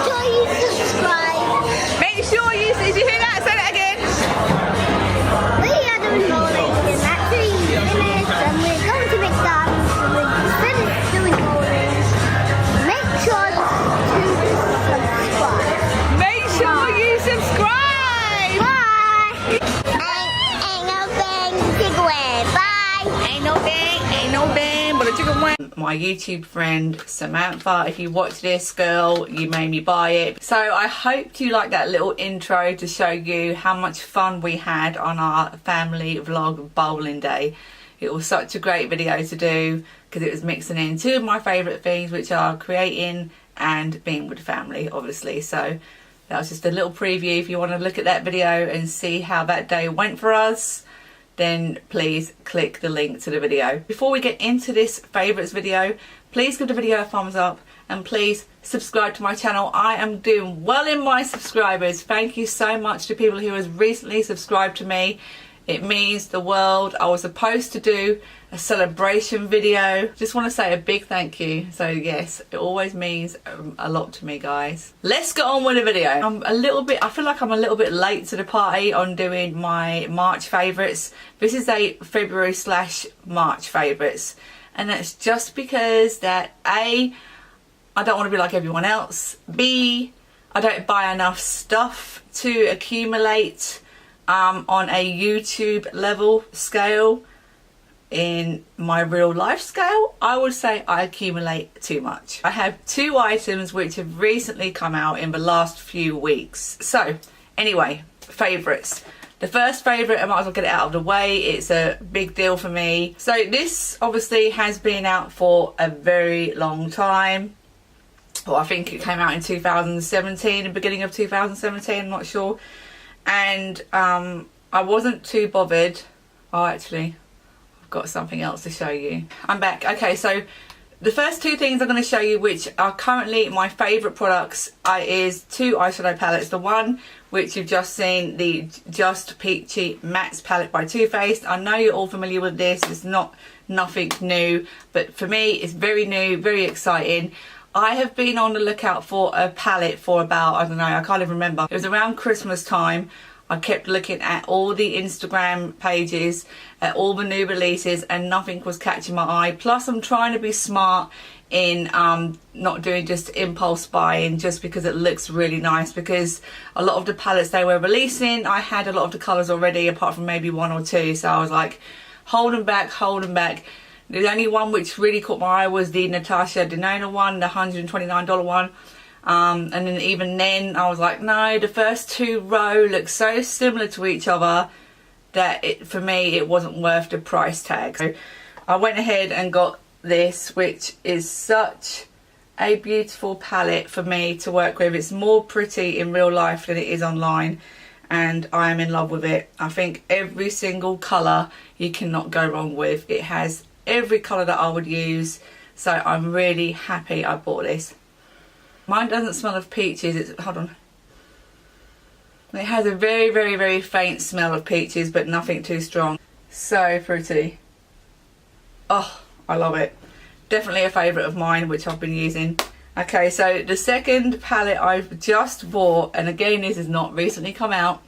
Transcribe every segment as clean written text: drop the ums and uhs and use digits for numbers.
sure you subscribe. Make sure you, did you hear that? Say that again. We are doing bowling in that 3 minutes and we're going to McDonald's and we're finished doing bowling. Make sure to subscribe. Make sure you subscribe. Bye. Ain't no thing to take away. Bye. Ain't no bang, but a chicken wing. My YouTube friend Samantha, if you watch this, girl, you made me buy it. So I hope you like that little intro to show you how much fun we had on our family vlog bowling day. It was such a great video to do because it was mixing in two of my favourite things, which are creating and being with family, obviously. So that was just a little preview. If you want to look at that video and see how that day went for us, then please click the link to the video. Before we get into this favourites video, please give the video a thumbs up and please subscribe to my channel. I am doing well in my subscribers. Thank you so much to people who has recently subscribed to me. It means the world. I was supposed to do a celebration video. Just want to say a big thank you. So yes, it always means a lot to me, guys. Let's get on with the video. I feel like I'm a little bit late to the party on doing my March favourites. This is a February/March favourites. And that's just because that A, I don't want to be like everyone else. B, I don't buy enough stuff to accumulate on a YouTube level scale. In my real life scale, I would say I accumulate too much. I have 2 items which have recently come out in the last few weeks. So anyway, favourites. The first favourite, I might as well get it out of the way. It's a big deal for me. So this obviously has been out for a very long time. Well, I think it came out in 2017, the beginning of 2017, I'm not sure. And I wasn't too bothered. Oh, actually, I've got something else to show you. I'm back. Okay, so the first 2 things I'm going to show you, which are currently my favourite products, is 2 eyeshadow palettes. The one which you've just seen, the Just Peachy Mattes palette by Too Faced. I know you're all familiar with this. It's nothing new, but for me, it's very new, very exciting. I have been on the lookout for a palette for about, I don't know, I can't even remember. It was around Christmas time. I kept looking at all the Instagram pages, at all the new releases, and nothing was catching my eye. Plus, I'm trying to be smart in not doing just impulse buying just because it looks really nice, because a lot of the palettes they were releasing, I had a lot of the colours already, apart from maybe 1 or 2. So I was like, holding back. The only one which really caught my eye was the Natasha Denona one, the $129 one. And then even then I was like, no, the first 2 row look so similar to each other that for me it wasn't worth the price tag. So I went ahead and got this, which is such a beautiful palette for me to work with. It's more pretty in real life than it is online, and I am in love with it. I think every single colour you cannot go wrong with. It has every colour that I would use, so I'm really happy I bought this. Mine doesn't smell of peaches. Hold on. It has a very, very, very faint smell of peaches, but nothing too strong. So fruity. Oh, I love it. Definitely a favourite of mine, which I've been using. Okay, so the second palette I've just bought, and again, this has not recently come out.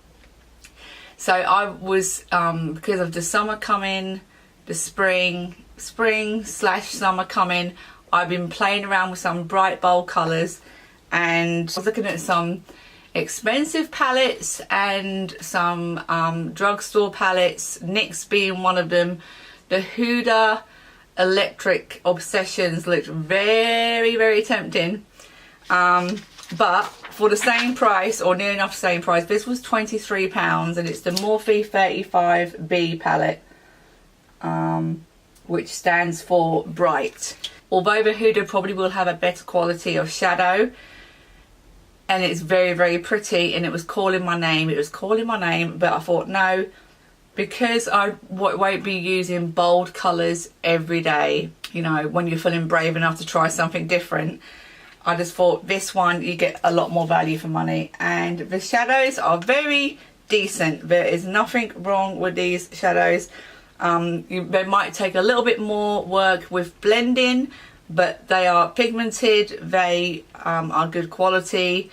So I was, because of the summer coming, the spring/summer coming, I've been playing around with some bright bold colours, and I was looking at some expensive palettes and some drugstore palettes, NYX being one of them. The Huda Electric Obsessions looked very, very tempting, but for the same price, or near enough same price, this was £23, and it's the Morphe 35B palette, which stands for bright. Although the Huda probably will have a better quality of shadow, and it's very, very pretty, and it was calling my name. It was calling my name, but I thought, no, because I won't be using bold colours every day, you know, when you're feeling brave enough to try something different, I just thought this one, you get a lot more value for money. And the shadows are very decent. There is nothing wrong with these shadows. They might take a little bit more work with blending, but they are pigmented, they are good quality,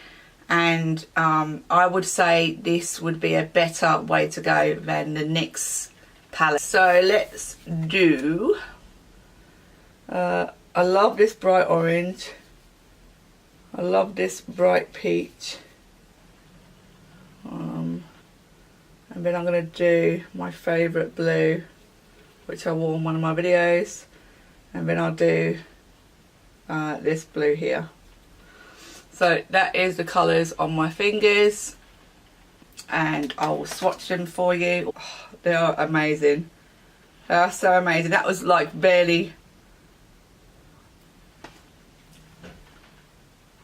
and I would say this would be a better way to go than the NYX palette. So let's do, I love this bright orange, I love this bright peach, and then I'm going to do my favourite blue, which I wore in one of my videos, and then I'll do this blue here. So that is the colours on my fingers, and I will swatch them for you. Oh, they are amazing. They are so amazing. That was like barely...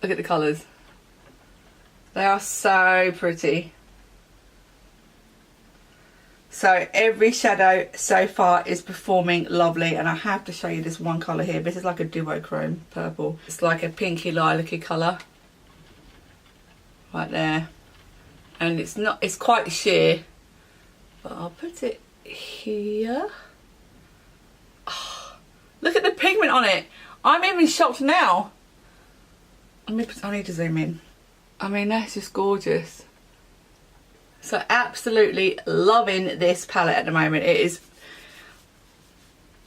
Look at the colours. They are so pretty. So every shadow so far is performing lovely, and I have to show you this one colour here. This is like a duochrome purple. It's like a pinky lilac-y colour. Right there. And it's quite sheer. But I'll put it here. Oh, look at the pigment on it. I'm even shocked now. I need to zoom in. I mean, that's just gorgeous. So absolutely loving this palette at the moment. It is,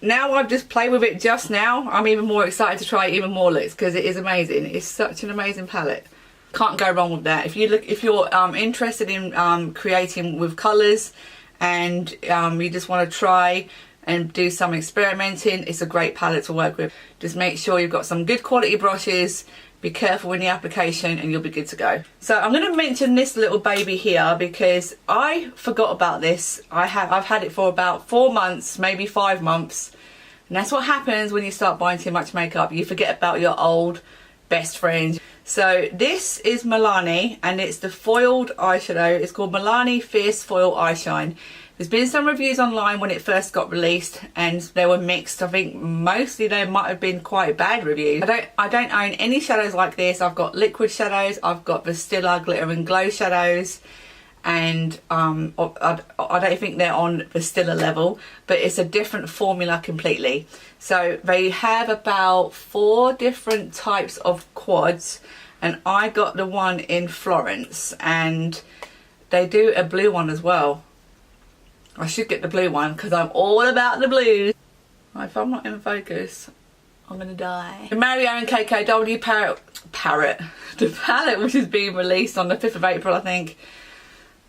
now I've just played with it just now, I'm even more excited to try even more looks, because it is amazing. It's such an amazing palette. Can't go wrong with that. If you're interested in creating with colours, and you just want to try and do some experimenting, it's a great palette to work with. Just make sure you've got some good quality brushes. Be careful in the application and you'll be good to go. So I'm going to mention this little baby here because I forgot about this. I've had it for about 4 months, maybe 5 months. And that's what happens when you start buying too much makeup. You forget about your old best friend. So this is Milani, and it's the foiled eyeshadow. It's called Milani Fierce Foil Eyeshine. There's been some reviews online when it first got released, and they were mixed. I think mostly they might have been quite bad reviews. I don't own any shadows like this. I've got liquid shadows, I've got Vestilla Glitter and Glow shadows, and I don't think they're on Vestilla level, but it's a different formula completely. So they have about 4 different types of quads, and I got the one in Florence, and they do a blue one as well. I should get the blue one because I'm all about the blues. If I'm not in focus, I'm gonna die. The Mario and KKW parrot, the palette, which is being released on the 5th of April, I think.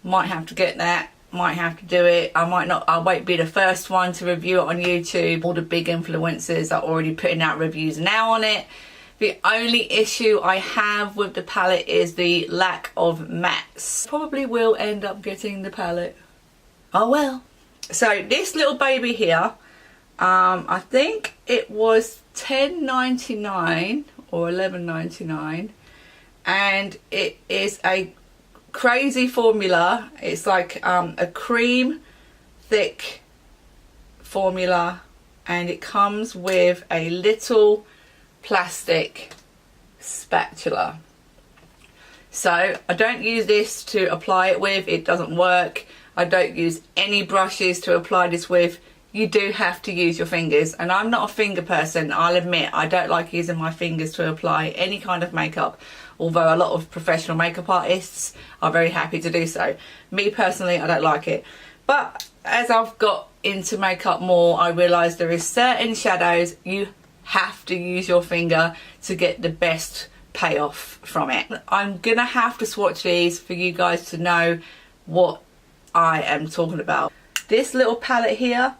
Might have to get that. Might have to do it. I might not. I won't be the first one to review it on YouTube. All the big influencers are already putting out reviews now on it. The only issue I have with the palette is the lack of mattes. Probably will end up getting the palette. Oh well. So this little baby here, I think it was $10.99 or $11.99, and it is a crazy formula. It's like a cream thick formula, and it comes with a little plastic spatula. So I don't use this to apply it with. It doesn't work. I don't use any brushes to apply this with. You do have to use your fingers, and I'm not a finger person. I'll admit I don't like using my fingers to apply any kind of makeup, although a lot of professional makeup artists are very happy to do so. Me personally, I don't like it. But as I've got into makeup more, I realised there is certain shadows you have to use your finger to get the best payoff from it. I'm gonna have to swatch these for you guys to know what I am talking about. This little palette here,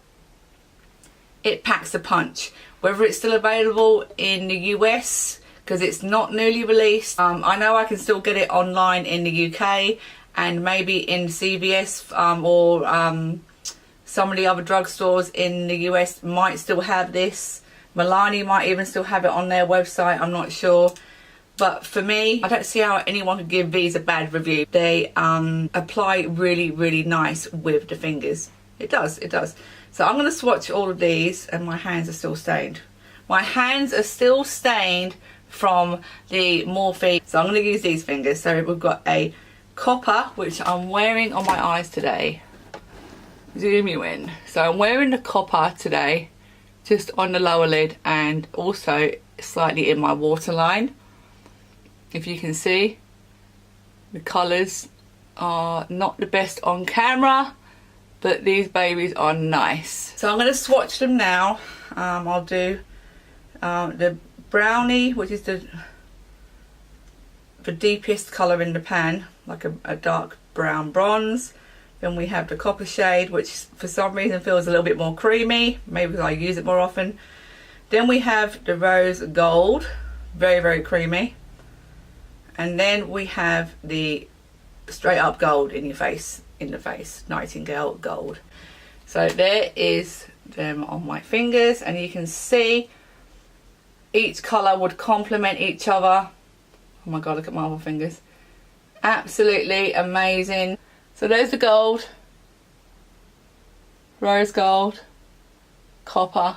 it packs a punch. Whether it's still available in the US, because it's not newly released. I know I can still get it online in the UK, and maybe in CVS or some of the other drugstores in the US might still have this. Milani might even still have it on their website, I'm not sure. But for me, I don't see how anyone could give these a bad review. They apply really, really nice with the fingers. It does, it does. So I'm going to swatch all of these, and my hands are still stained. My hands are still stained from the Morphe. So I'm going to use these fingers. So we've got a copper, which I'm wearing on my eyes today. Zoom you in. So I'm wearing the copper today, just on the lower lid, and also slightly in my waterline. If you can see, the colours are not the best on camera, but these babies are nice. So I'm going to swatch them now. I'll do the brownie, which is the deepest colour in the pan, like a dark brown bronze. Then we have the copper shade, which for some reason feels a little bit more creamy, maybe because I use it more often. Then we have the rose gold, very, very creamy. And then we have the straight up gold in your face, Nightingale gold. So there is them on my fingers, and you can see each colour would complement each other. Oh my god, look at my other fingers. Absolutely amazing. So there's the gold, rose gold, copper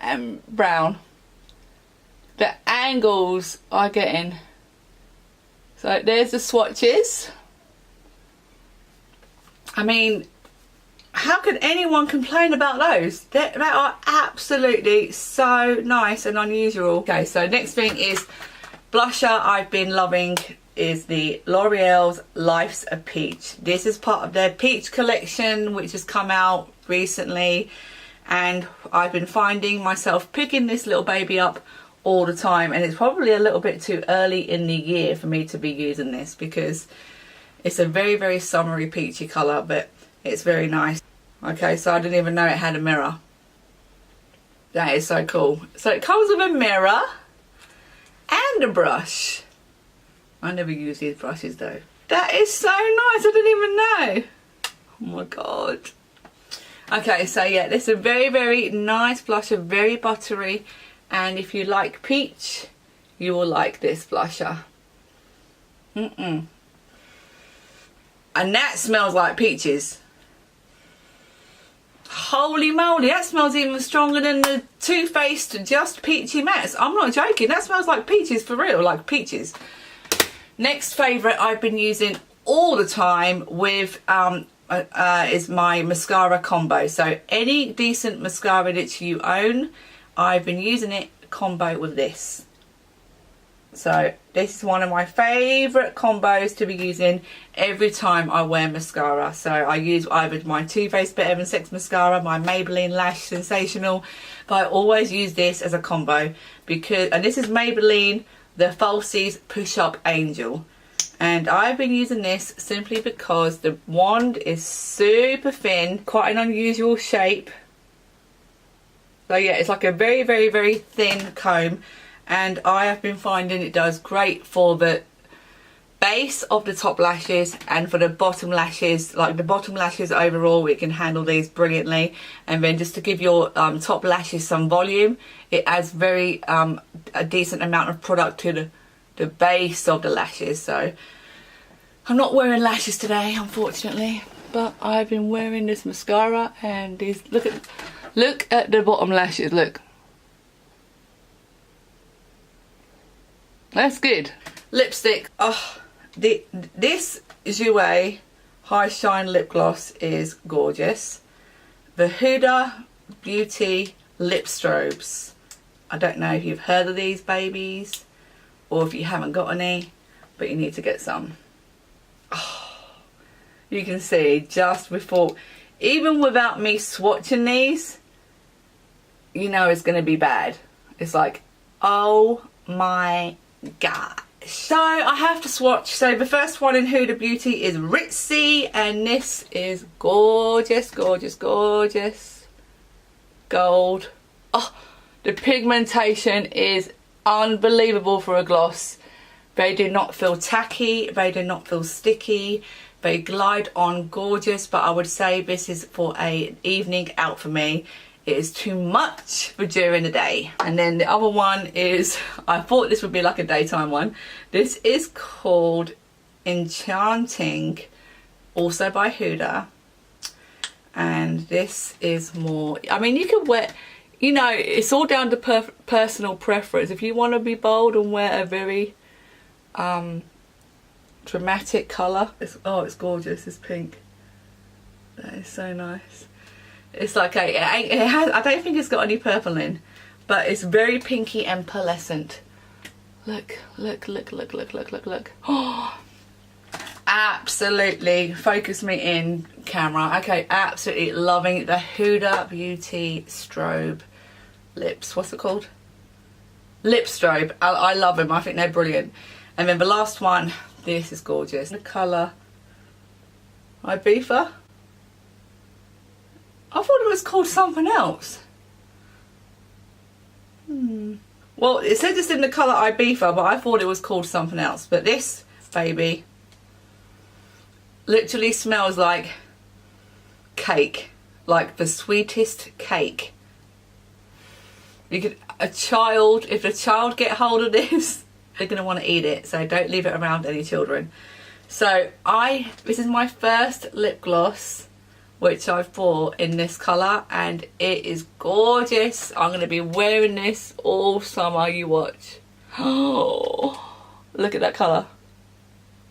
and brown. The angles are getting... So there's the swatches. I mean, how could anyone complain about those? They are absolutely so nice and unusual. Okay, so next thing is blusher I've been loving is the L'Oreal's Life's a Peach. This is part of their peach collection, which has come out recently, and I've been finding myself picking this little baby up all the time, and it's probably a little bit too early in the year for me to be using this because it's a very, very summery peachy colour, but it's very nice. Okay, so I didn't even know it had a mirror. That is so cool. So it comes with a mirror and a brush. I never use these brushes though. That is so nice, I didn't even know. Oh my god. Okay, so yeah, this is a very, very nice blusher, very buttery. And if you like peach, you will like this blusher. And that smells like peaches. Holy moly, that smells even stronger than the Too Faced Just Peachy Mattes. I'm not joking, that smells like peaches for real, like peaches. Next favourite I've been using all the time with is my mascara combo. So any decent mascara that you own, I've been using it combo with this. So this is one of my favourite combos to be using every time I wear mascara. So I use either my Too Faced Better Than Sex mascara, my Maybelline Lash Sensational, but I always use this as a combo because, and this is Maybelline the Falsies Push Up Angel, and I've been using this simply because the wand is super thin, quite an unusual shape. So yeah, it's like a very, very, very thin comb, and I have been finding it does great for the base of the top lashes and for the bottom lashes. Like the bottom lashes overall, it can handle these brilliantly, and then just to give your top lashes some volume, it adds very a decent amount of product to the base of the lashes. So I'm not wearing lashes today, unfortunately, but I've been wearing this mascara, and these, look at the bottom lashes, look. That's good. Lipstick. Oh, this Jouer High Shine Lip Gloss is gorgeous. The Huda Beauty Lip Strobes. I don't know if you've heard of these babies or if you haven't got any, but you need to get some. Oh, you can see just before, even without me swatching these, you know it's going to be bad. It's like, oh my gosh. So I have to swatch. So the first one in Huda Beauty is Ritzy, and this is gorgeous, gorgeous, gorgeous gold. Oh, the pigmentation is unbelievable for a gloss. They do not feel tacky, they do not feel sticky, they glide on gorgeous, but I would say this is for an evening out for me. It is too much for during the day. And then the other one is, I thought this would be like a daytime one. This is called Enchanting, also by Huda. And this is more, I mean, you can wear, you know, it's all down to personal preference. If you want to be bold and wear a very dramatic colour. Oh, it's gorgeous, it's pink. That is so nice. It's like it has, I don't think it's got any purple in, but it's very pinky and pearlescent. Look, look, look, look, look, look, look, look. Oh, absolutely. Focus me in, camera. Okay, absolutely loving the Huda Beauty Strobe lips. What's it called? Lip strobe. I love them. I think they're brilliant. And then the last one, this is gorgeous. The colour Ibiza. I thought it was called something else. Well, it said it's in the colour Ibiza, but I thought it was called something else. But this baby literally smells like cake, like the sweetest cake. You could, if a child get hold of this, they're gonna want to eat it. So don't leave it around any children. So this is my first lip gloss, which I've bought in this colour, and it is gorgeous. I'm gonna be wearing this all summer. You watch. Oh, look at that colour.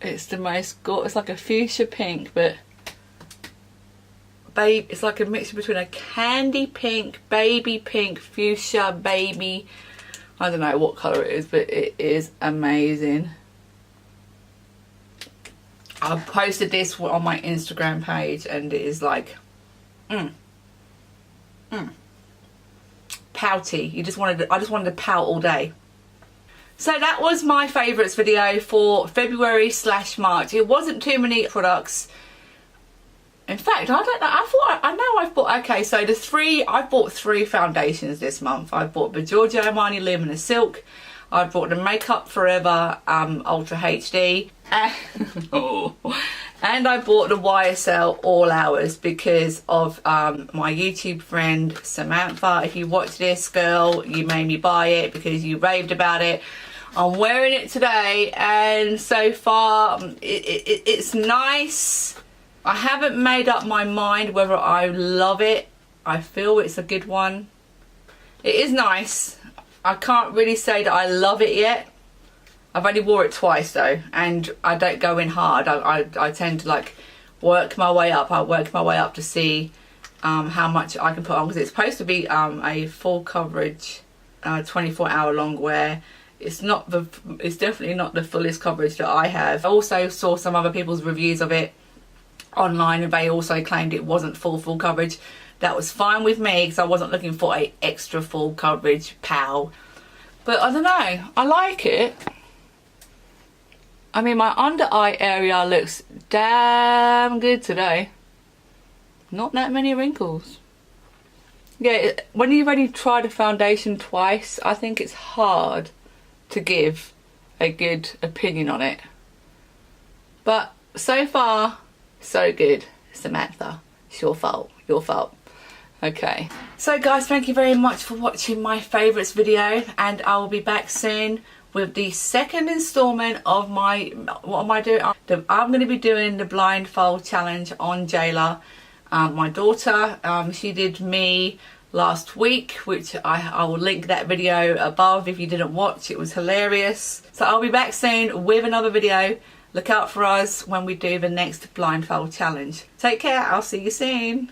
It's the most gorgeous. It's like a fuchsia pink, but babe, it's like a mixture between a candy pink, baby pink, fuchsia, baby. I don't know what colour it is, but it is amazing. I posted this on my Instagram page, and it is like, pouty. I just wanted to pout all day. So that was my favourites video for February/March. It wasn't too many products. In fact, I don't know. I've bought. Okay, so I bought 3 foundations this month. I bought the Giorgio Armani Luminous Silk. I bought the Makeup Forever Ultra HD. And I bought the YSL All Hours because of my YouTube friend Samantha. If you watch this, girl, you made me buy it because you raved about it. I'm wearing it today, and so far it's nice. I haven't made up my mind whether I love it. I feel it's a good one. It is nice. I can't really say that I love it yet. I've only wore it twice though, and I don't go in hard. I tend to like work my way up. I work my way up to see how much I can put on, because it's supposed to be a full coverage 24-hour long wear. It's definitely not the fullest coverage that I have. I also saw some other people's reviews of it online, and they also claimed it wasn't full coverage. That was fine with me because I wasn't looking for a extra full coverage pow. But I don't know, I like it. I mean, my under eye area looks damn good today. Not that many wrinkles. Yeah, when you've only tried a foundation twice, I think it's hard to give a good opinion on it. But so far, so good. Samantha, it's your fault, your fault. Okay, so guys, thank you very much for watching my favourites video, and I will be back soon with the second installment of my, what am I doing? I'm going to be doing the blindfold challenge on Jayla, my daughter. She did me last week, which I will link that video above if you didn't watch. It was hilarious. So I'll be back soon with another video. Look out for us when we do the next blindfold challenge. Take care, I'll see you soon.